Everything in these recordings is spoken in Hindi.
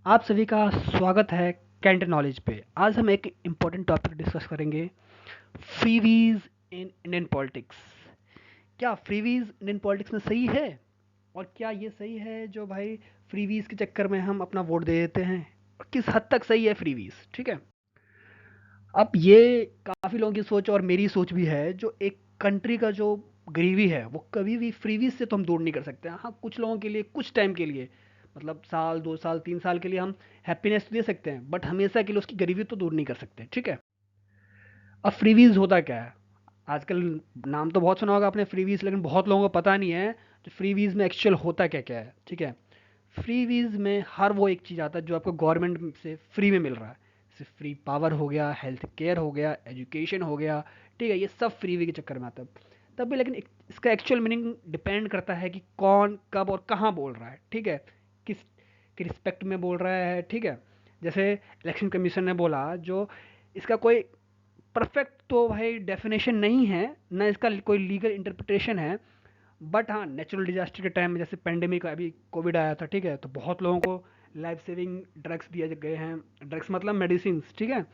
आप सभी का स्वागत है कैंट नॉलेज पे। आज हम एक इम्पोर्टेंट टॉपिक डिस्कस करेंगे, फ्रीवीज इन इंडियन पॉलिटिक्स। क्या फ्रीवीज इंडियन पॉलिटिक्स में सही है? और क्या ये सही है जो भाई फ्रीवीज के चक्कर में हम अपना वोट दे देते हैं? और किस हद तक सही है फ्रीवीज? ठीक है। अब ये काफ़ी लोगों की सोच और मेरी सोच भी है, जो एक कंट्री का जो गरीबी है वो कभी भी फ्रीवीज से तो हम दूर नहीं कर सकते। हाँ, कुछ लोगों के लिए कुछ टाइम के लिए, मतलब साल 2 साल 3 साल के लिए हम हैप्पीनेस दे सकते हैं, बट हमेशा के लिए उसकी गरीबी तो दूर नहीं कर सकते। ठीक है। अब फ्रीवीज होता क्या है? आजकल नाम तो बहुत सुना होगा आपने फ्रीवीज, लेकिन बहुत लोगों को पता नहीं है जो फ्रीवीज में एक्चुअल होता क्या क्या है। ठीक है। फ्रीवीज में हर वो एक चीज़ आता है जो आपको गवर्नमेंट से फ्री में मिल रहा है। जैसे फ्री पावर हो गया, हेल्थ केयर हो गया, एजुकेशन हो गया। ठीक है, ये सब फ्रीवी के चक्कर में आता है। तब भी लेकिन इसका एक्चुअल मीनिंग डिपेंड करता है कि कौन कब और कहाँ बोल रहा है। ठीक है। किस के रिस्पेक्ट में बोल रहा है। ठीक है। जैसे इलेक्शन कमीशन ने बोला, जो इसका कोई परफेक्ट तो भाई डेफिनेशन नहीं है, ना इसका कोई लीगल इंटरप्रिटेशन है। बट हाँ, नेचुरल डिजास्टर के टाइम में जैसे पेंडेमिक, अभी कोविड आया था, ठीक है, तो बहुत लोगों को लाइफ सेविंग ड्रग्स दिए गए हैं। ड्रग्स मतलब मेडिसिन। ठीक है।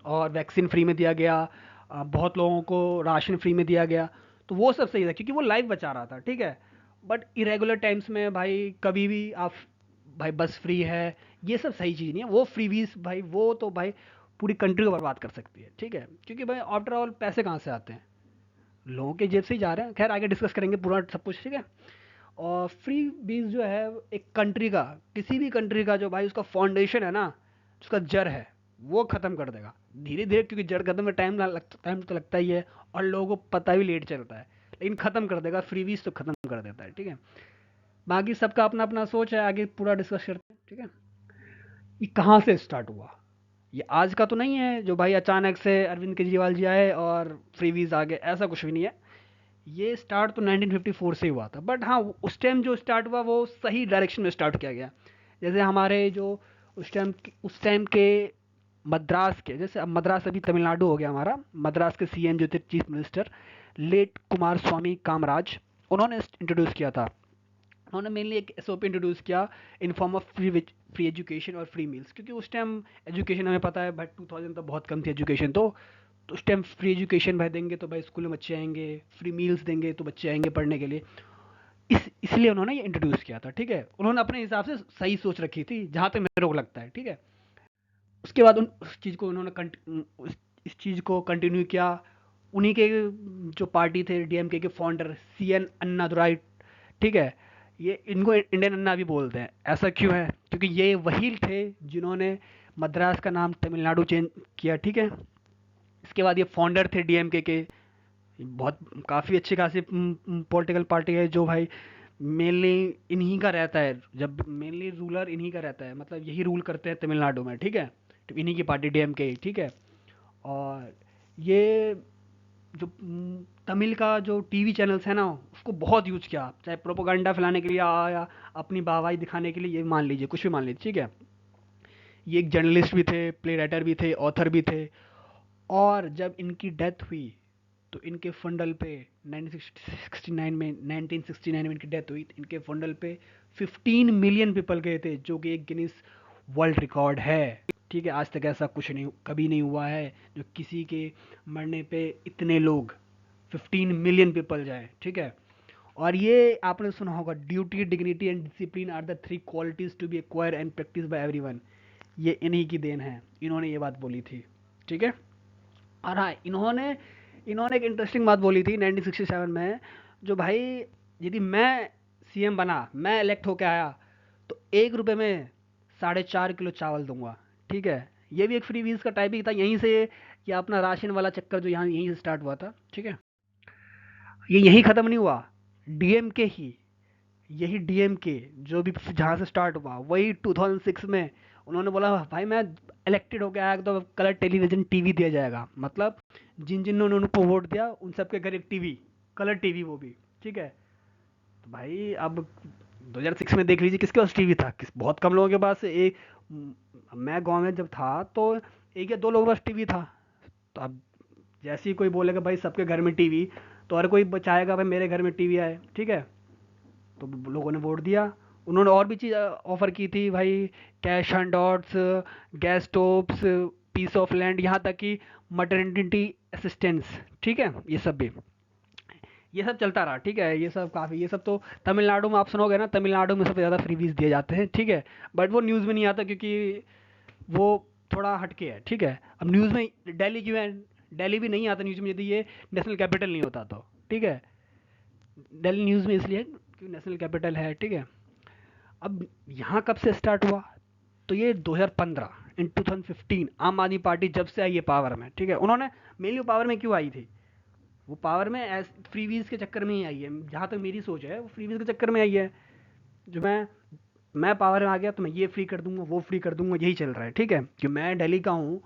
और वैक्सीन फ्री में दिया गया। बहुत लोगों को राशन फ्री में दिया गया। तो वो सब सही था क्योंकि वो लाइफ बचा रहा था। ठीक है। बट इरेगुलर टाइम्स में भाई कभी भी आप, भाई बस फ्री है, ये सब सही चीज़ नहीं है। वो फ्रीवीज भाई, वो तो भाई पूरी कंट्री को बर्बाद कर सकती है। ठीक है। क्योंकि भाई आफ्टर ऑल पैसे कहाँ से आते हैं? लोगों के जेब से ही जा रहे हैं। खैर, आगे डिस्कस करेंगे पूरा सब कुछ। ठीक है। और फ्री बीज जो है, एक कंट्री का, किसी भी कंट्री का जो भाई उसका फाउंडेशन है ना, उसका जड़ है, वो खत्म कर देगा धीरे धीरे। क्योंकि जड़ खत्म में टाइम तो लगता ही है, और लोगों को पता भी लेट चलता है, लेकिन खत्म कर देगा। फ्री बीज तो खत्म कर देता है। ठीक है। बाकी सबका अपना अपना सोच है, आगे पूरा डिस्कस करते हैं। ठीक है। ये कहाँ से स्टार्ट हुआ? ये आज का तो नहीं है जो भाई अचानक से अरविंद केजरीवाल जी आए और फ्रीवीज आ गए, ऐसा कुछ भी नहीं है। ये स्टार्ट तो 1954 से हुआ था, बट हाँ, उस टाइम जो स्टार्ट हुआ वो सही डायरेक्शन में स्टार्ट किया गया। जैसे हमारे जो उस टाइम के मद्रास के, जैसे अब मद्रास अभी तमिलनाडु हो गया हमारा, मद्रास के सीएम जो थे, चीफ मिनिस्टर, लेट कुमार स्वामी कामराज, उन्होंने इंट्रोड्यूस किया था। उन्होंने मेनली एक एसओपी इंट्रोड्यूस किया in form of free education और फ्री मील्स। क्योंकि उस टाइम एजुकेशन हमें पता है भाई, 2000 तो बहुत कम थी एजुकेशन। तो उस टाइम फ्री एजुकेशन भाई देंगे तो भाई स्कूल में बच्चे आएंगे, फ्री मील्स देंगे तो बच्चे आएंगे पढ़ने के लिए। इसलिए उन्होंने ये इंट्रोड्यूस किया था। ठीक है। उन्होंने अपने हिसाब से सही सोच रखी थी, जहाँ तक मेरे को लगता है। ठीक है। उसके बाद उस चीज़ को उन्होंने इस चीज़ को कंटिन्यू किया। उन्हीं के जो पार्टी थे, डीएमके के फाउंडर सीएन अन्नादुराई। ठीक है। ये इनको इंडियन अन्ना भी बोलते हैं। ऐसा क्यों है? क्योंकि ये वही थे जिन्होंने मद्रास का नाम तमिलनाडु चेंज किया। ठीक है। इसके बाद ये फाउंडर थे डीएमके के। बहुत काफ़ी अच्छी खासी पॉलिटिकल पार्टी है, जो भाई मेनली इन्हीं का रहता है, जब मेनली रूलर इन्हीं का रहता है, मतलब यही रूल करते हैं तमिलनाडु में। ठीक है। तो इन्हीं की पार्टी डीएमके। ठीक है। और ये जो तमिल का जो टीवी चैनल्स है ना, उसको बहुत यूज किया, चाहे प्रोपोगंडा फैलाने के लिए या अपनी वाहवाही दिखाने के लिए, ये मान लीजिए, कुछ भी मान लीजिए। ठीक है। ये एक जर्नलिस्ट भी थे, प्ले राइटर भी थे, ऑथर भी थे। और जब इनकी डेथ हुई, तो इनके फंडल पे 1969 में इनकी डेथ हुई, तो इनके फंडल पे 15 मिलियन पीपल गए थे, जो कि एक गिनीज वर्ल्ड रिकॉर्ड है। ठीक है। आज तक ऐसा कुछ नहीं, कभी नहीं हुआ है जो किसी के मरने पे इतने लोग, 15 मिलियन पीपल जाए। ठीक है। और ये आपने सुना होगा, duty, dignity and discipline are the three qualities to be acquire and practice by everyone. ये इन्हीं की देन है, इन्होंने ये बात बोली थी। ठीक है। और हाँ, इन्होंने इन्होंने एक इंटरेस्टिंग बात बोली थी 1967 में, जो भाई, यदि मैं सीएम बना, मैं इलेक्ट होके आया, तो 1 रुपए में 4.5 किलो चावल दूंगा। ठीक है। ये भी एक फ्री व्हील्स का टाइप ही था, यहीं से ये अपना राशन वाला चक्कर जो यहाँ यहीं से स्टार्ट हुआ था। ठीक है। ये यहीं ख़त्म नहीं हुआ, डीएमके ही, यही डीएमके जो भी जहाँ से स्टार्ट हुआ, वही 2006 में उन्होंने बोला भाई मैं इलेक्टेड हो गया तो कलर टेलीविजन टीवी दिया जाएगा। मतलब जिन जिन ने उनको वोट दिया उन सबके घर एक टीवी, कलर टीवी वो भी। ठीक है। तो भाई अब 2006 में देख लीजिए किसके पास टीवी था, बहुत कम लोगों के पास। एक मैं गांव में जब था तो एक या दो लोगों के पास टीवी था। तो अब जैसे ही कोई बोलेगा भाई सबके घर में टीवी, तो हर कोई चाहेगा भाई मेरे घर में टीवी आए। ठीक है। तो लोगों ने वोट दिया, उन्होंने और भी चीज़ ऑफर की थी भाई, cash handouts, gas stoves, piece of land, यहाँ तक कि मटर्निटी असिस्टेंस, ठीक है, ये सब भी, ये सब चलता रहा, ठीक है, ये सब काफ़ी, ये सब तो तमिलनाडु में आप सुनोगे ना, तमिलनाडु में सबसे ज़्यादा फ्रीबीज दिए जाते हैं, ठीक है, बट वो न्यूज़ में नहीं आता क्योंकि वो थोड़ा हटके है, ठीक है। अब न्यूज़ में दिल्ली क्यों है, दिल्ली भी नहीं आता न्यूज़ में यदि ये नेशनल कैपिटल नहीं होता तो, ठीक है, दिल्ली न्यूज़ में इसलिए क्योंकि नेशनल कैपिटल है, ठीक है। अब यहाँ कब से स्टार्ट हुआ, तो ये 2015, इन 2015 आम आदमी पार्टी जब से आई है पावर में, ठीक है, उन्होंने मेनली पावर में क्यों आई थी, वो पावर में फ्रीवीज के चक्कर में ही आई है, जहाँ तक मेरी सोच है वो फ्रीवीज के चक्कर में आई है। जो मैं पावर में आ गया तो मैं ये फ्री कर दूंगा, वो फ्री कर दूंगा, यही चल रहा है, ठीक है, कि मैं दिल्ली का हूँ।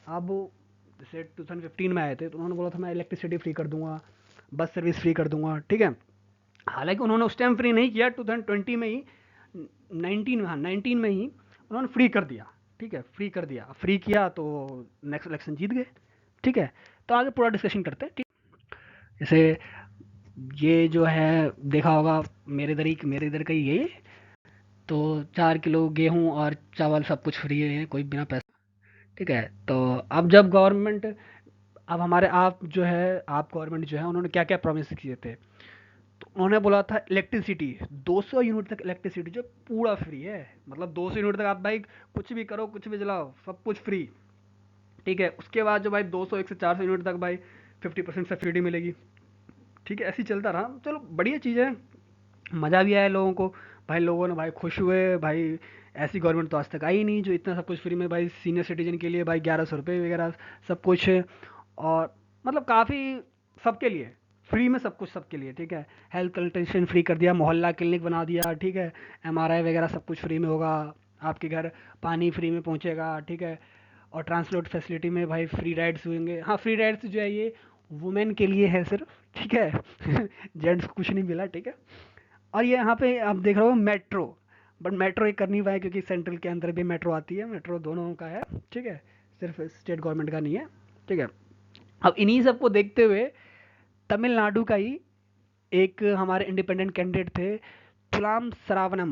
अब जैसे 2015 में आए थे तो उन्होंने बोला था मैं इलेक्ट्रिसिटी फ्री कर दूंगा, बस सर्विस फ्री कर दूंगा, ठीक है। हालांकि उन्होंने उस टाइम फ्री नहीं किया, 2020 में ही, 19 में, हाँ 19 में ही उन्होंने फ्री कर दिया, ठीक है, फ्री कर दिया, फ्री किया तो नेक्स्ट इलेक्शन जीत गए, ठीक है। तो आगे पूरा डिस्कशन करते हैं, ठीक। जैसे ये जो है देखा होगा, मेरे इधर का ही ये, तो 4 किलो गेहूं और चावल सब कुछ फ्री है, कोई बिना पैसा, ठीक है। तो अब जब गवर्नमेंट, अब हमारे आप जो है, आप गवर्नमेंट जो है, उन्होंने क्या क्या प्रॉमिस किए थे, तो उन्होंने बोला था इलेक्ट्रिसिटी 200 यूनिट तक इलेक्ट्रिसिटी जो पूरा फ्री है, मतलब 200 यूनिट तक आप भाई कुछ भी करो, कुछ भी जलाओ, सब कुछ फ्री, ठीक है। उसके बाद जो भाई 200 1 से 400 यूनिट तक भाई 50% सब्सिडी मिलेगी, ठीक है। ऐसे ही चलता रहा, चलो बढ़िया चीज़ है, मज़ा भी आया लोगों को, भाई लोगों ने भाई खुश हुए भाई, ऐसी गवर्नमेंट तो आज तक आई नहीं जो इतना सब कुछ फ्री में भाई सीनियर सिटीजन के लिए भाई 1100 रुपये वगैरह सब कुछ, और मतलब काफ़ी सबके लिए फ्री में सब कुछ, सबके लिए, ठीक है। हेल्थ कंसल्टेशन फ्री कर दिया, मोहल्ला क्लिनिक बना दिया, ठीक है, एमआरआई वगैरह सब कुछ फ्री में होगा, आपके घर पानी फ्री में पहुंचेगा, ठीक है। और ट्रांसपोर्ट फैसिलिटी में भाई फ्री राइड्स होंगे, हाँ फ्री राइड्स जो है ये वुमेन के लिए है सिर्फ, ठीक है। जेंट्स को कुछ नहीं मिला, ठीक है। और ये यहाँ पे आप देख रहे हो मेट्रो, बट मेट्रो ये कर नहीं पाए क्योंकि सेंट्रल के अंदर भी मेट्रो आती है, मेट्रो दोनों का है, ठीक है, सिर्फ स्टेट गवर्नमेंट का नहीं है, ठीक है। अब इन्हीं सबको देखते हुए तमिलनाडु का ही एक हमारे इंडिपेंडेंट कैंडिडेट थे, तुलाम सरावनम,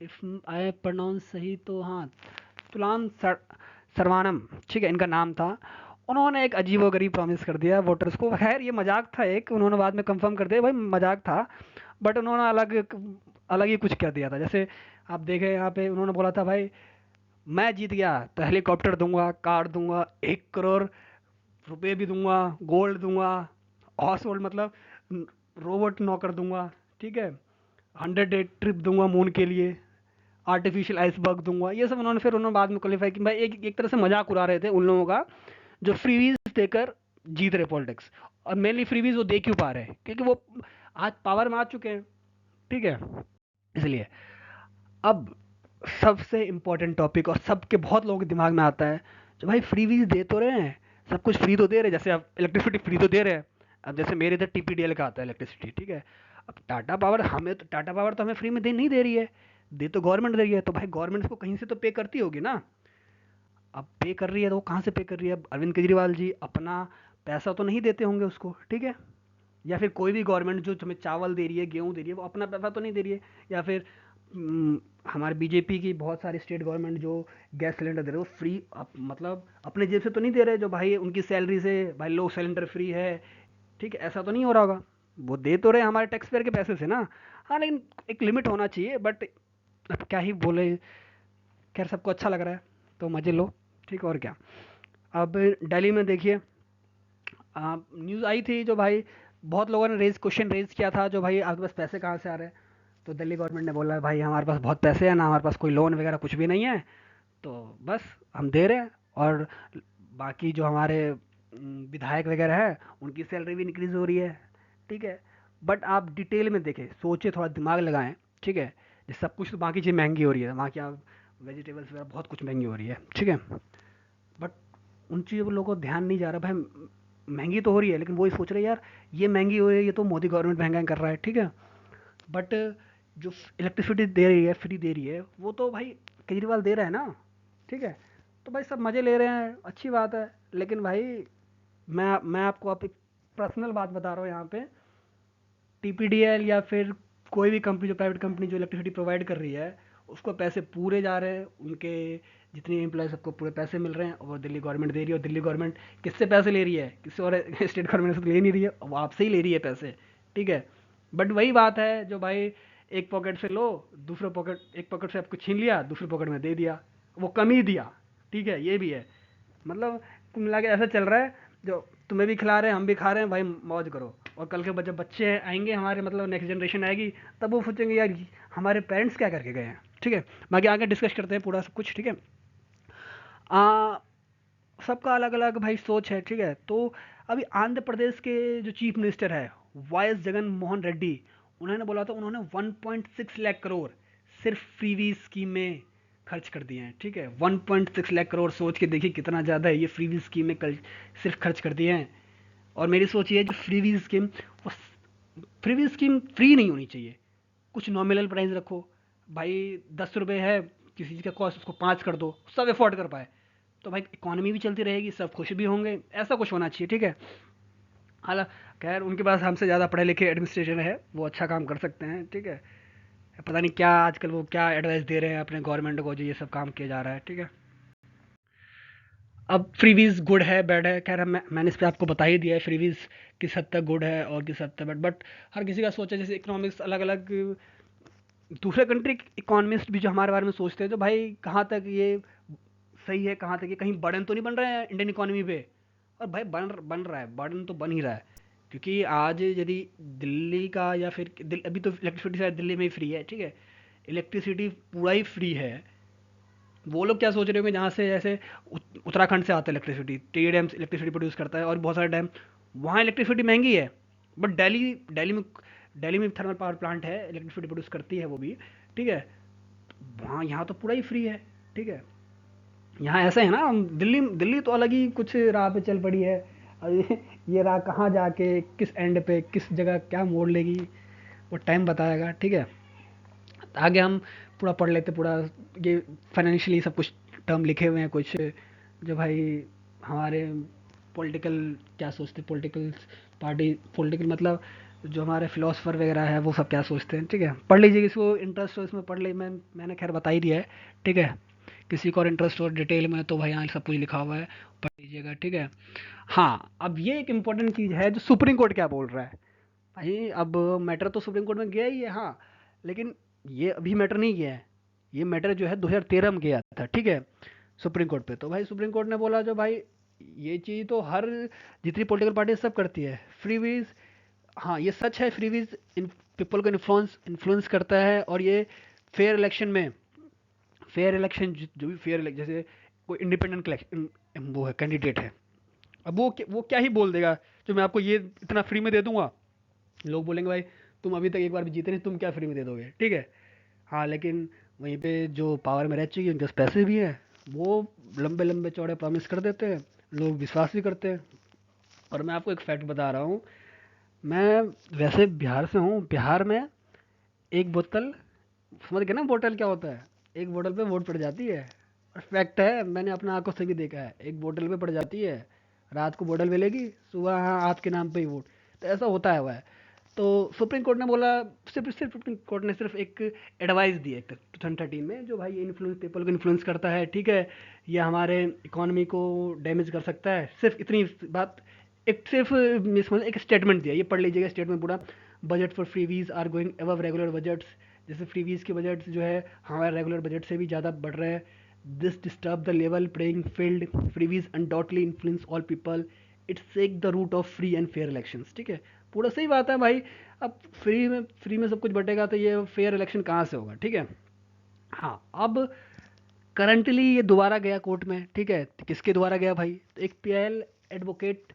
इफ आई प्रोनाउंस सही तो, हाँ तुलाम सरवानम, ठीक है, इनका नाम था। उन्होंने एक अजीबोगरीब प्रॉमिस कर दिया वोटर्स को, खैर ये मजाक था एक, उन्होंने बाद में कंफर्म कर दिया भाई मजाक था, बट उन्होंने अलग अलग ही कुछ कर दिया था। जैसे आप देखें यहाँ पे उन्होंने बोला था भाई मैं जीत गया तो हेलीकॉप्टर दूंगा, कार दूंगा, 1 करोड़ रुपए भी दूंगा, गोल्ड दूंगा, हॉर्स होल्ड मतलब रोबोट नौकर दूंगा, ठीक है, 100 डे ट्रिप दूंगा मून के लिए, आर्टिफिशियल आइसबर्ग दूंगा, ये सब उन्होंने, फिर उन्होंने बाद में क्वालिफाई कि भाई एक तरह से मजाक उड़ा रहे थे उन लोगों का जो फ्रीवीज देकर जीत रहे पॉलिटिक्स, और मेनली फ्रीवीज वो दे क्यों पा रहे हैं क्योंकि वो आज पावर में आ चुके हैं, ठीक है, इसलिए। अब सबसे इम्पोर्टेंट टॉपिक और सबके बहुत लोगों के दिमाग में आता है, जो भाई फ्रीवीज दे तो रहे हैं, सब कुछ फ्री तो दे रहे हैं, जैसे अब इलेक्ट्रिसिटी फ्री तो दे रहे हैं, अब जैसे मेरे इधर टीपीडीएल का आता है इलेक्ट्रिसिटी, ठीक है। अब टाटा पावर हमें तो, टाटा पावर तो हमें फ्री में दे नहीं दे रही है, दे तो गवर्नमेंट दे रही है, तो भाई गवर्नमेंट को कहीं से तो पे करती होगी ना। अब पे कर रही है तो वो कहाँ से पे कर रही है, अब अरविंद केजरीवाल जी अपना पैसा तो नहीं देते होंगे उसको, ठीक है, या फिर कोई भी गवर्नमेंट जो तुम्हें चावल दे रही है, गेहूं दे रही है, वो अपना पैसा तो नहीं दे रही है, या फिर हमारे बीजेपी की बहुत सारी स्टेट गवर्नमेंट जो गैस सिलेंडर दे रहे हैं वो फ्री, मतलब अपने जेब से तो नहीं दे रहे, जो भाई उनकी सैलरी से भाई लो सिलेंडर फ्री है, ठीक है, ऐसा तो नहीं हो रहा होगा, वो दे तो रहे हमारे टैक्स पेयर के पैसे से ना। हाँ लेकिन एक लिमिट होना चाहिए, बट अब क्या ही बोले, खैर सबको अच्छा लग रहा है तो मजे लो, ठीक, और क्या। अब दिल्ली में देखिए, न्यूज़ आई थी जो भाई बहुत लोगों ने क्वेश्चन रेज किया था, जो भाई आपके पास पैसे कहाँ से आ रहे हैं, तो दिल्ली गवर्नमेंट ने बोला भाई हमारे पास बहुत पैसे हैं ना, हमारे पास कोई लोन वगैरह कुछ भी नहीं है, तो बस हम दे रहे हैं, और बाकी जो हमारे विधायक वगैरह है उनकी सैलरी भी इंक्रीज हो रही है, ठीक है। बट आप डिटेल में देखें, सोचे, थोड़ा दिमाग लगाएं, ठीक है, ये सब कुछ तो बाकी चीज़ महंगी हो रही है, वहाँ की आप वेजिटेबल्स वगैरह बहुत कुछ महंगी हो रही है, ठीक है, बट उन चीज़ों पर लोगों को ध्यान नहीं जा रहा भाई, महंगी तो हो रही है लेकिन वो ही सोच रहे हैं यार ये महंगी हो रही है, ये तो मोदी गवर्नमेंट महंगा कर रहा है, ठीक है, बट जो इलेक्ट्रिसिटी दे रही है, फ्री दे रही है, वो तो भाई केजरीवाल दे रहा है ना, ठीक है। तो भाई सब मज़े ले रहे हैं, अच्छी बात है, लेकिन भाई मैं आपको आप एक पर्सनल बात बता रहा हूँ यहाँ पे, टीपीडीएल या फिर कोई भी कंपनी, जो प्राइवेट कंपनी जो इलेक्ट्रिसिटी प्रोवाइड कर रही है, उसको पैसे पूरे जा रहे हैं, उनके जितने एम्प्लॉय सबको पूरे पैसे मिल रहे हैं, और दिल्ली गवर्नमेंट दे रही है। और दिल्ली गवर्नमेंट किससे पैसे ले रही है? किसी और स्टेट गवर्नमेंट से तो ले नहीं रही है, वो आपसे ही ले रही है पैसे, ठीक है। बट वही बात है, जो भाई एक पॉकेट से लो, दूसरे पॉकेट, एक पॉकेट से आपको छीन लिया, दूसरे पॉकेट में दे दिया, वो कम ही दिया, ठीक है, ये भी है। मतलब कुल मिला के ऐसा चल रहा है, जो तुम्हें भी खिला रहे हैं, हम भी खा रहे हैं भाई, मौज करो। और कल के जब बच्चे आएंगे हमारे, मतलब नेक्स्ट जनरेशन आएगी, तब वो सोचेंगे यार हमारे पेरेंट्स क्या करके गए हैं, ठीक है। बाकी आगे डिस्कस करते हैं पूरा सब कुछ, ठीक है। आ, सबका अलग अलग भाई सोच है, ठीक है। तो अभी आंध्र प्रदेश के जो चीफ मिनिस्टर है, वाई एस जगन मोहन रेड्डी, उन्होंने बोला था, उन्होंने 1.6 लाख करोड़ सिर्फ फ्रीवीज स्कीम में खर्च कर दिए हैं, ठीक है। 1.6 लाख करोड़, सोच के देखिए कितना ज़्यादा है, ये फ्रीवीज स्कीम में कल सिर्फ खर्च कर दिए हैं। और मेरी सोच ये है, जो फ्रीवीज स्कीम, वो फ्रीवीज स्कीम फ्री नहीं होनी चाहिए, कुछ नॉमिनल प्राइस रखो। भाई 10 रुपये है किसी चीज़ का कॉस्ट, उसको 5 कर दो, सब अफोर्ड कर पाए, तो भाई इकोनॉमी भी चलती रहेगी, सब खुश भी होंगे, ऐसा कुछ होना चाहिए, ठीक है। हालांकि खैर उनके पास हमसे ज़्यादा पढ़े लिखे एडमिनिस्ट्रेशन है, वो अच्छा काम कर सकते हैं, ठीक है। पता नहीं क्या आजकल वो क्या एडवाइस दे रहे हैं अपने गवर्नमेंट को, जो ये सब काम किया जा रहा है, ठीक है। अब फ्रीवीज गुड है बैड है, खैर मैंने इस पर आपको बता ही दिया है, फ्रीवीज किस हद तक गुड है और किस हद तक बैड। बट हर किसी का सोचा, जैसे इकोनॉमिक्स अलग अलग, दूसरे कंट्री इकोनॉमिस्ट भी जो हमारे बारे में सोचते हैं, तो भाई कहाँ तक ये सही है, कहाँ तक ये कहीं बर्डन तो नहीं बन रहा है इंडियन इकोनॉमी पे। और भाई बन बन रहा है, बर्डन तो बन ही रहा है। क्योंकि आज यदि दिल्ली का, या फिर अभी तो इलेक्ट्रिसिटी शायद दिल्ली में ही फ्री है, ठीक है, इलेक्ट्रिसिटी पूरा ही फ्री है। वो लोग क्या सोच रहे होंगे, जहाँ से जैसे उत्तराखंड से आता है electricity, T dam electricity produce करता है, और बहुत सारे डैम, वहाँ इलेक्ट्रिसिटी महंगी है। बट दिल्ली में थर्मल पावर प्लांट है, इलेक्ट्रिसिटी प्रोड्यूस करती है वो भी, ठीक है। वहाँ यहाँ तो पूरा ही फ्री है, ठीक है। यहाँ ऐसे है ना, दिल्ली दिल्ली तो अलग ही कुछ राह पे चल पड़ी है। और ये राह कहाँ जाके किस एंड पे किस जगह क्या मोड़ लेगी, वो टाइम बताएगा, ठीक है। आगे हम पूरा पढ़ लेते पूरा, ये फाइनेंशियली सब कुछ टर्म लिखे हुए हैं कुछ, जो भाई हमारे पॉलिटिकल क्या सोचते, पॉलिटिकल पार्टी, पॉलिटिकल मतलब जो हमारे फिलोसफर वगैरह है, वो सब क्या सोचते हैं, ठीक है। पढ़ लीजिए, किसी को इंटरेस्ट हो इसमें पढ़ ली, मैंने खैर बता ही दिया है, ठीक है। किसी को और इंटरेस्ट हो डिटेल में, तो भाई यहाँ सब कुछ लिखा हुआ है, पढ़ लीजिएगा, ठीक है। हाँ, अब ये एक इम्पोर्टेंट चीज़ है, जो सुप्रीम कोर्ट क्या बोल रहा है। भाई अब मैटर तो सुप्रीम कोर्ट में गया ही है, हाँ, लेकिन ये अभी मैटर नहीं गया है। ये मैटर जो है 2013 में गया था, ठीक है, सुप्रीम कोर्ट पे। तो भाई सुप्रीम कोर्ट ने बोला, जो भाई ये चीज़ तो हर जितनी पॉलिटिकल पार्टी सब करती है, फ्री वीज, हाँ ये सच है, फ्री वीज इन पीपल को इन्फ्लुएंस करता है। और ये फेयर इलेक्शन में, फेयर इलेक्शन जो भी फेयर, जैसे कोई इंडिपेंडेंट वो है, कैंडिडेट है, अब वो क्या ही बोल देगा, जो मैं आपको ये इतना फ्री में दे दूंगा। लोग बोलेंगे भाई तुम अभी तक एक बार भी जीते नहीं, तुम क्या फ्री में दे दोगे, ठीक है। हाँ, लेकिन वहीं पे जो पावर में रह चुकी है, उनके पास पैसे भी हैं, वो लंबे लंबे चौड़े प्रॉमिस कर देते हैं, लोग विश्वास भी करते हैं। और मैं आपको एक फैक्ट बता रहा हूँ, मैं वैसे बिहार से हूँ, बिहार में एक बोतल, समझ गए ना बोतल क्या होता है, एक बोतल पे वोट पड़ जाती है। और फैक्ट है, मैंने अपने आंखों से भी देखा है, एक बोतल पे पड़ जाती है, रात को बोतल मिलेगी, सुबह हाँ आपके नाम पे ही वोट। तो ऐसा होता है हुआ है। तो सुप्रीम कोर्ट ने बोला, सिर्फ सिर्फ सुप्रीम कोर्ट ने सिर्फ एक एडवाइस दी है 2013 में, जो भाई ये इन्फ्लुएंस, पीपल को इन्फ्लुएंस करता है, ठीक है, ये हमारे इकोनॉमी को डैमेज कर सकता है, सिर्फ इतनी बात, एक सिर्फ मिस एक स्टेटमेंट दिया, ये पढ़ लीजिएगा स्टेटमेंट पूरा। Budget for freebies are going above regular budgets, जैसे फ्रीवीज के बजट जो है हमारे रेगुलर बजट से भी ज़्यादा बढ़ रहे हैं। This disturb the level playing field, freebies undoubtedly influence all people, it's shake the root of free and fair elections, ठीक है। पूरा सही बात है भाई, अब फ्री में सब कुछ बटेगा, तो ये फेयर इलेक्शन कहाँ से होगा, ठीक है। हाँ, अब करंटली ये दोबारा गया कोर्ट में, ठीक है, तो किसके द्वारा गया भाई, तो एक पीएल एडवोकेट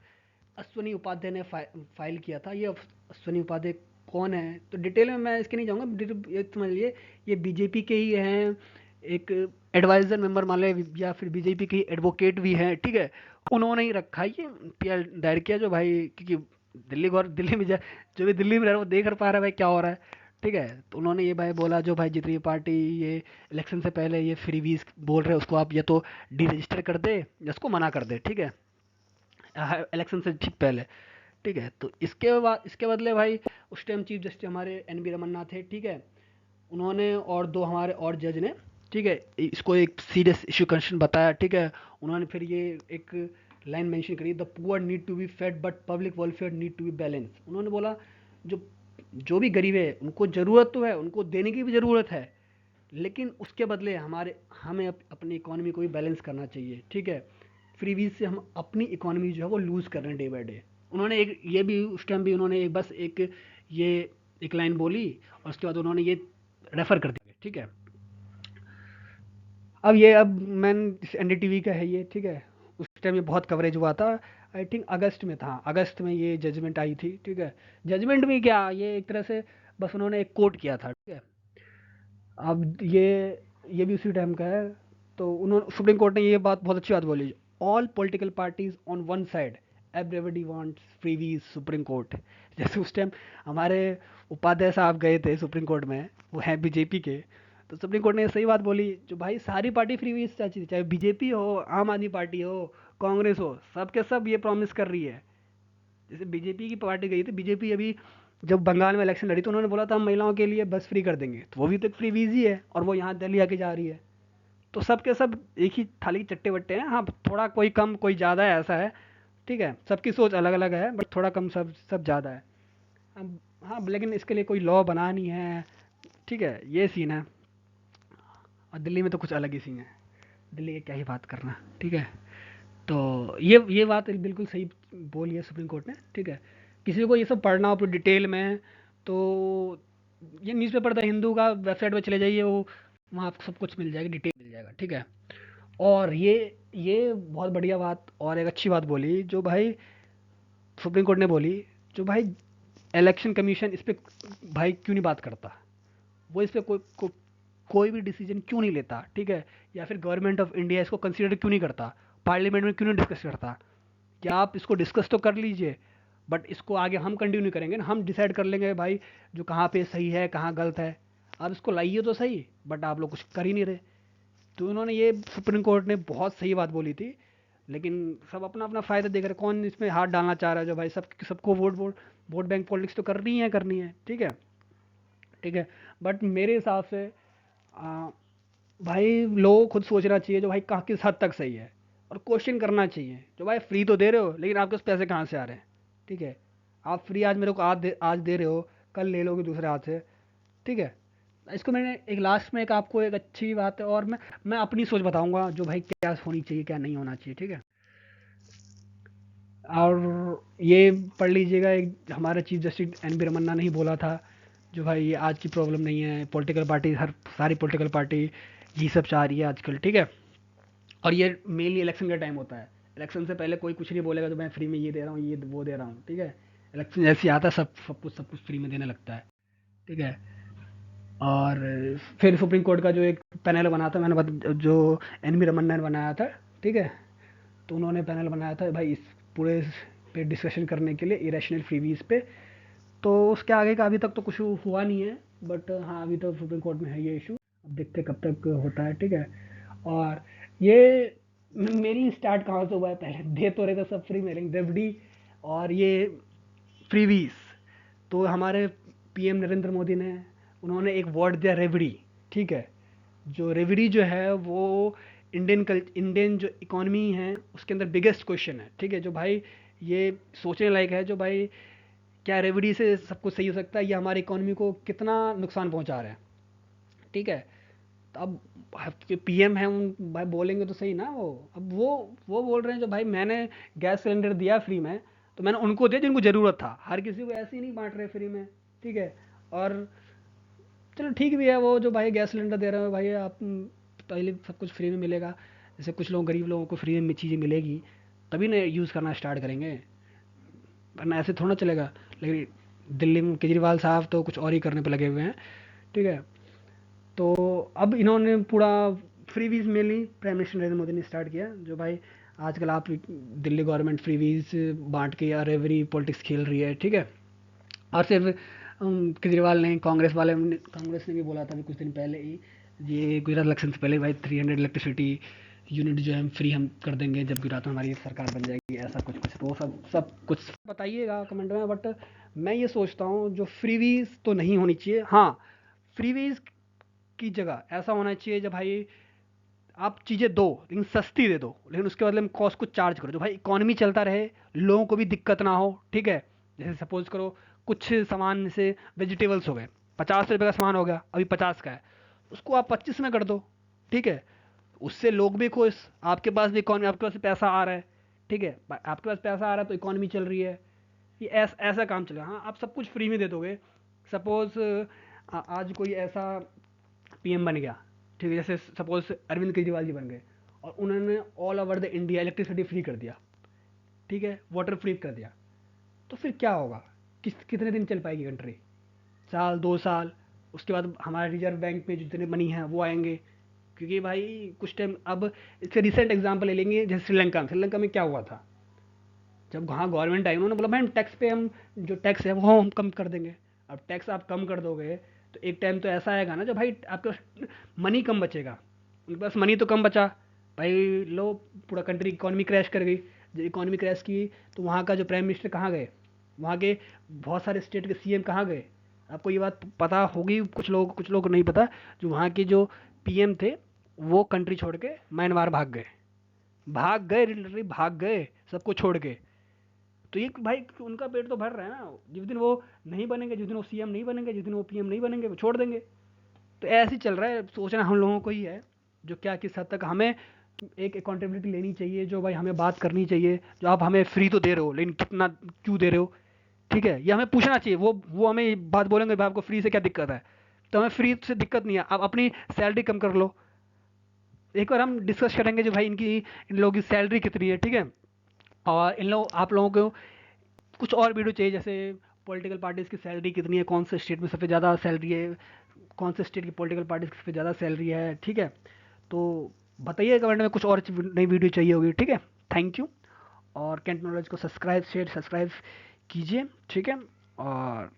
अश्वनी उपाध्याय ने फाइल किया था। ये अश्वनी उपाध्याय कौन है, तो डिटेल में मैं इसके नहीं जाऊँगा, ये समझ लिए, ये बीजेपी के ही हैं, एक एडवाइजर मेंबर मान ले, या फिर बीजेपी के एडवोकेट भी हैं, ठीक है। उन्होंने ही रखा है ये पीएल दायर किया, जो भाई क्योंकि दिल्ली में जो भी दिल्ली में रह रहा है, वो देख कर पा रहा है भाई क्या हो रहा है, ठीक है। तो उन्होंने ये भाई बोला, जो भाई जितनी पार्टी ये इलेक्शन से पहले ये फ्री वीज बोल रहे हैं, उसको आप या तो डी रजिस्टर कर दे या उसको मना कर दे, ठीक है, इलेक्शन से ठीक पहले, ठीक है। तो इसके बदले भाई उस टाइम चीफ जस्टिस हमारे एन बी रमन्ना थे, ठीक है। उन्होंने और दो हमारे और जज ने, ठीक है, इसको एक सीरियस इशू कंसर्न बताया, ठीक है। उन्होंने फिर ये एक लाइन मेंशन करी, the poor need to be fed but public welfare need to be balance. उन्होंने बोला जो जो भी गरीब है उनको ज़रूरत तो है, उनको देने की भी ज़रूरत है, लेकिन उसके बदले हमें अपनी इकोनॉमी को भी बैलेंस करना चाहिए, ठीक है। फ्रीबीज से हम अपनी इकोनॉमी जो है वो लूज़ कर रहे हैं डे बाय डे। उन्होंने एक ये भी उस टाइम भी उन्होंने ये एक लाइन बोली, और उसके बाद उन्होंने ये रेफर कर दिया, ठीक है। अब मैन एनडीटीवी का है ये, ठीक है। उस टाइम ये बहुत कवरेज हुआ था, आई थिंक अगस्त में था, अगस्त में ये जजमेंट आई थी, ठीक है। जजमेंट में क्या, ये एक तरह से बस उन्होंने एक कोट किया था, ठीक है। अब ये भी उसी टाइम का है। तो उन्होंने सुप्रीम कोर्ट ने ये बात बहुत अच्छी बात बोली, all political parties on one side, everybody wants freebies supreme court. जैसे उस टाइम हमारे उपाध्याय साहब गए थे सुप्रीम कोर्ट में, वो हैं बीजेपी के, तो सुप्रीम कोर्ट ने सही बात बोली, जो भाई सारी पार्टी फ्रीवीज चाहती थी, चाहे बीजेपी हो, आम आदमी पार्टी हो, कांग्रेस हो, सब के सब ये प्रॉमिस कर रही है। जैसे बीजेपी की पार्टी गई थी, बीजेपी अभी जब बंगाल में इलेक्शन लड़ी तो उन्होंने बोला था हम महिलाओं के लिए बस फ्री कर देंगे, तो वो भी तो एक फ्री वीज ही है, और वो यहाँ दिल्ली आके जा रही है। तो सब के सब एक ही थाली के चट्टे बट्टे हैं, हाँ थोड़ा कोई कम कोई ज़्यादा है, ऐसा है, ठीक है। सबकी सोच अलग अलग है, बट थोड़ा कम सब सब ज़्यादा है। अब हाँ, लेकिन इसके लिए कोई लॉ बनानी है, ठीक है, ये सीन है। और दिल्ली में तो कुछ अलग ही सीन है, दिल्ली की क्या ही बात करना, ठीक है। तो ये बात बिल्कुल सही बोली है सुप्रीम कोर्ट ने, ठीक है। किसी को ये सब पढ़ना हो पूरी डिटेल में, तो ये न्यूज़पेपर द हिंदू का वेबसाइट पे चले जाइए, वो वहाँ आपको सब कुछ मिल जाएगा, डिटेल मिल जाएगा, ठीक है। और ये बहुत बढ़िया बात और एक अच्छी बात बोली जो भाई सुप्रीम कोर्ट ने बोली, जो भाई इलेक्शन कमीशन इस पे भाई क्यों नहीं बात करता, वो इस पे कोई भी डिसीजन क्यों नहीं लेता, ठीक है। या फिर गवर्नमेंट ऑफ इंडिया इसको कंसीडर क्यों नहीं करता, पार्लियामेंट में क्यों नहीं डिस्कस करता। या आप इसको डिस्कस तो कर लीजिए, बट इसको आगे हम कंटिन्यू करेंगे ना, हम डिसाइड कर लेंगे भाई जो कहाँ पे सही है कहाँ गलत है। आप इसको लाइए तो सही, बट आप लोग कुछ कर ही नहीं रहे। तो उन्होंने ये सुप्रीम कोर्ट ने बहुत सही बात बोली थी, लेकिन सब अपना अपना फ़ायदा देख रहे, कौन इसमें हाथ डालना चाह रहा है, जो भाई सबको वोट बैंक पॉलिटिक्स तो करनी है, ठीक है, ठीक है। बट मेरे हिसाब से आ, भाई लोगों को खुद सोचना चाहिए जो भाई कहाँ किस हद तक सही है, और क्वेश्चन करना चाहिए जो भाई फ्री तो दे रहे हो, लेकिन आपके पास पैसे कहाँ से आ रहे हैं, ठीक है। आप फ्री आज मेरे को आज दे रहे हो, कल ले लोगे दूसरे हाथ से, ठीक है। इसको मैंने एक लास्ट में एक आपको एक अच्छी बात है, और मैं अपनी सोच बताऊंगा जो भाई क्या होनी चाहिए क्या नहीं होना चाहिए, ठीक है। और ये पढ़ लीजिएगा, एक हमारा chief justice N B Ramana ने ही बोला था, जो भाई ये आज की प्रॉब्लम नहीं है, पॉलिटिकल पार्टी सारी पॉलिटिकल पार्टी यही सब चाह रही है आजकल, ठीक है। और ये मेनली इलेक्शन का टाइम होता है, इलेक्शन से पहले कोई कुछ नहीं बोलेगा तो मैं फ्री में ये दे रहा हूँ ये वो दे रहा हूँ, ठीक है। इलेक्शन जैसे ही आता है सब कुछ फ्री में देने लगता है, ठीक है। और फिर सुप्रीम कोर्ट का जो एक पैनल बना था, जो एन बी रमन्ना ने बनाया था, ठीक है। तो उन्होंने पैनल बनाया था भाई इस पूरे पे डिस्कशन करने के लिए, इरेशनल फ्रीवीज पे। तो उसके आगे का अभी तक तो कुछ हुआ नहीं है, बट हाँ अभी तो सुप्रीम कोर्ट में है ये इशू, अब देखते कब तक होता है, ठीक है। और ये मेरी स्टार्ट कहाँ से हुआ है, पहले दे तो रहे थे सब फ्री में, लेकिन रेवडी और ये फ्रीवीज, तो हमारे पीएम नरेंद्र मोदी ने उन्होंने एक वर्ड दिया रेवड़ी, ठीक है। जो रेवड़ी जो है वो इंडियन जो इकोनॉमी है उसके अंदर बिगेस्ट क्वेश्चन है, ठीक है। जो भाई ये सोचने लायक है, जो भाई क्या रेवड़ी से सब कुछ सही हो सकता है, ये हमारी इकोनॉमी को कितना नुकसान पहुंचा रहा है, ठीक है। तो अब पीएम है उन भाई बोलेंगे तो सही ना, वो अब वो बोल रहे हैं जो भाई मैंने गैस सिलेंडर दिया फ्री में, तो मैंने उनको दिया जिनको ज़रूरत था, हर किसी को ऐसे ही नहीं बांट रहे फ्री में, ठीक है। और चलो ठीक भी है, वो जो भाई गैस सिलेंडर दे रहे हो भाई आप, पहले सब कुछ फ्री में मिलेगा, जैसे कुछ लोग गरीब लोगों को फ्री में चीज़ें मिलेगी तभी ना यूज़ करना स्टार्ट करेंगे, वरना ऐसे थोड़ा चलेगा। लेकिन दिल्ली में केजरीवाल साहब तो कुछ और ही करने पे लगे हुए हैं, ठीक है। तो अब इन्होंने पूरा freebies mainly prime minister Narendra Modi ने स्टार्ट किया, जो भाई आजकल आप दिल्ली गवर्नमेंट फ्रीवीज बांट के या रेवरी पॉलिटिक्स खेल रही है, ठीक है। और सिर्फ केजरीवाल ने कांग्रेस ने भी बोला था अभी कुछ दिन पहले ही, ये गुजरात इलेक्शन से पहले भाई 300 इलेक्ट्रिसिटी यूनिट जो है हम फ्री हम कर देंगे जब गुजरात में हमारी सरकार बन जाएगी, ऐसा कुछ कुछ तो सब सब कुछ बताइएगा कमेंट में। बट मैं ये सोचता हूँ जो फ्रीवीज तो नहीं होनी चाहिए। हाँ, फ्रीवीज की जगह ऐसा होना चाहिए जब भाई आप चीज़ें दो लेकिन सस्ती दे दो, लेकिन उसके बदले में कॉस्ट को चार्ज करो, जो भाई इकोनॉमी चलता रहे, लोगों को भी दिक्कत ना हो, ठीक है। जैसे सपोज करो कुछ सामान जैसे वेजिटेबल्स हो गए, 50 रुपये का सामान हो गया, अभी 50 का है, उसको आप 25 में कर दो, ठीक है। उससे लोग भी खुश, आपके पास भी इकोनॉमी, आपके पास भी पैसा आ रहा है, ठीक है। आपके पास पैसा आ रहा है तो इकोनॉमी चल रही है। ये ऐसा काम चलेगा। हाँ, आप सब कुछ फ्री में दे दोगे, सपोज आज कोई ऐसा पीएम बन गया, ठीक है, जैसे सपोज अरविंद केजरीवाल जी बन गए और उन्होंने all over the India electricity free कर दिया, ठीक है, वाटर फ्री कर दिया, तो फिर क्या होगा? कितने दिन चल पाएगी कंट्री? साल, 2 साल। उसके बाद हमारे रिजर्व बैंक में जितने मनी हैं वो आएंगे, क्योंकि भाई कुछ टाइम अब इससे रिसेंट एग्जांपल ले लेंगे, जैसे श्रीलंका में क्या हुआ था, जब वहाँ गवर्नमेंट आई उन्होंने बोला भाई हम टैक्स पे, हम जो टैक्स है वो हम कम कर देंगे। अब टैक्स आप कम कर दोगे तो एक टाइम तो ऐसा आएगा ना जब भाई आपके पास मनी कम बचेगा। उनके पास मनी तो कम बचा, भाई लो, पूरा कंट्री इकोनॉमी क्रैश कर गई। जब इकोनॉमी क्रैश की तो वहाँ का जो प्राइम मिनिस्टर कहाँ गए, वहाँ के बहुत सारे स्टेट के सीएम कहाँ गए? आपको ये बात पता होगी, कुछ लोग को नहीं पता। जो वहाँ के जो पीएम थे वो कंट्री छोड़ के म्यांमार भाग गए, लिटरली भाग गए, सबको छोड़ के। तो ये भाई उनका पेट तो भर रहा है ना, जिस दिन वो नहीं बनेंगे, जिस दिन वो सीएम नहीं बनेंगे, जिस दिन वो पीएम नहीं बनेंगे, वो छोड़ देंगे। तो ऐसे ही चल रहा है, सोचना हम लोगों को ही है, जो क्या किस हद तक हमें एक अकाउंटेबिलिटी लेनी चाहिए, जो भाई हमें बात करनी चाहिए, जो आप हमें फ्री तो दे रहे हो लेकिन कितना क्यों दे रहे हो, ठीक है, ये हमें पूछना चाहिए। वो हमें ये बात बोलेंगे भाई आपको फ्री से क्या दिक्कत है, तो हमें फ्री से दिक्कत नहीं है, आप अपनी सैलरी कम कर लो। एक बार हम डिस्कस करेंगे जो भाई इन लोगों की सैलरी कितनी है, ठीक है। और इन लोग आप लोगों को कुछ और वीडियो चाहिए, जैसे पॉलिटिकल पार्टीज़ की सैलरी कितनी है, कौन से स्टेट में सबसे ज़्यादा सैलरी है, कौन से स्टेट की पॉलिटिकल पार्टीज़ की सबसे ज़्यादा सैलरी है, ठीक है। तो बताइए कमेंट में, कुछ और नई वीडियो चाहिए होगी, ठीक है। Thank you. और कैंट नॉलेज को सब्सक्राइब कीजिए, ठीक है। और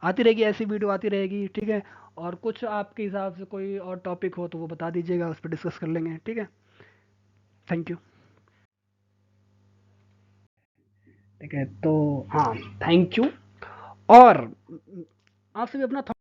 आती रहेगी ऐसी वीडियो, आती रहेगी, ठीक है। और कुछ आपके हिसाब से कोई और टॉपिक हो तो वो बता दीजिएगा, उस पर डिस्कस कर लेंगे, ठीक है। Thank you. ठीक है, तो हाँ, थैंक यू। और आपसे भी अपना